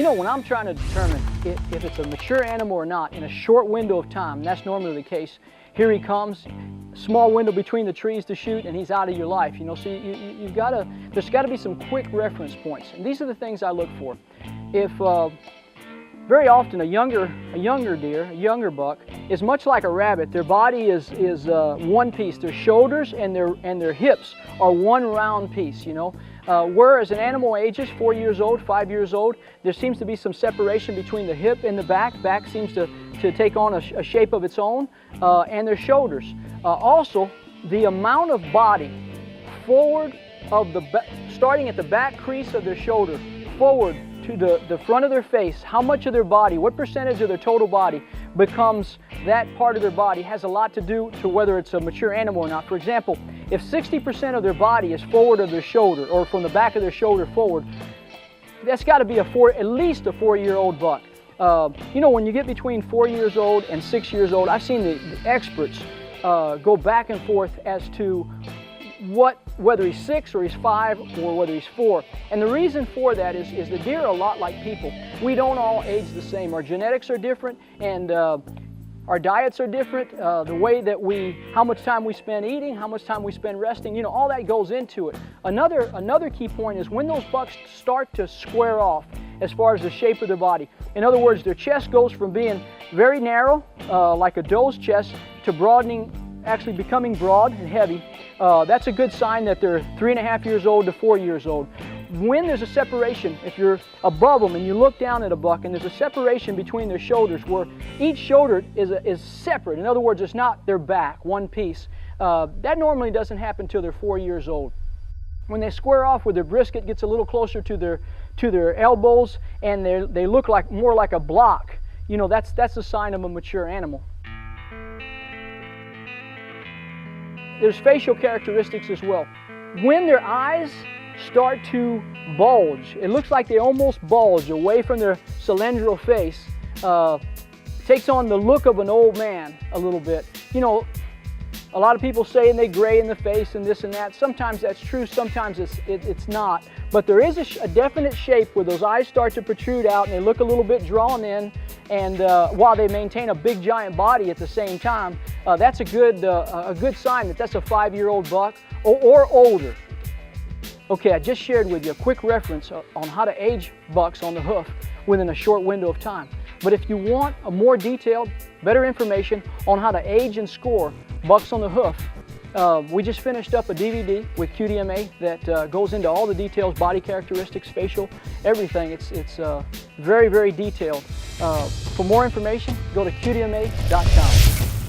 You know, when I'm trying to determine if it's a mature animal or not in a short window of time, that's normally the case. Here he comes, small window between the trees to shoot, and he's out of your life. You know, so there's got to be some quick reference points, and these are the things I look for. If very often a younger deer, a younger buck, is much like a rabbit. Their body is one piece. Their shoulders and their hips are one round piece. You know, whereas an animal ages 4 years old, 5 years old, there seems to be some separation between the hip and the back. Back seems to take on a shape of its own, and their shoulders. Also, the amount of body forward of starting at the back crease of their shoulder, forward to the front of their face, how much of their body, what percentage of their total body becomes that part of their body has a lot to do to whether it's a mature animal or not. For example, if 60% of their body is forward of their shoulder or from the back of their shoulder forward, that's got to be at least a 4-year-old buck. You know, when you get between 4 years old and 6 years old, I've seen the experts go back and forth as to whether he's 6 or he's 5 or whether he's 4. And the reason for that is the deer are a lot like people. We don't all age the same. Our genetics are different, and our diets are different. The way that how much time we spend eating, how much time we spend resting, you know, all that goes into it. Another key point is when those bucks start to square off as far as the shape of their body. In other words, their chest goes from being very narrow, like a doe's chest, to broadening, actually becoming broad and heavy. That's a good sign that they're 3.5 years old to 4 years old. When there's a separation, if you're above them and you look down at a buck and there's a separation between their shoulders where each shoulder is separate, in other words, it's not their back, one piece, that normally doesn't happen until they're 4 years old. When they square off, where their brisket gets a little closer to their elbows and they look more like a block, you know, that's a sign of a mature animal. There's facial characteristics as well. When their eyes start to bulge, it looks like they almost bulge away from their cylindrical face, takes on the look of an old man a little bit. You know, a lot of people say they gray in the face and this and that. Sometimes that's true, sometimes it's not. But there is a definite shape where those eyes start to protrude out and they look a little bit drawn in, and while they maintain a big giant body at the same time, that's a good sign that that's a 5-year-old buck or older. Okay, I just shared with you a quick reference on how to age bucks on the hoof within a short window of time. But if you want a more detailed, better information on how to age and score bucks on the hoof, we just finished up a DVD with QDMA that goes into all the details, body characteristics, facial, everything. It's very, very detailed. For more information, go to QDMA.com.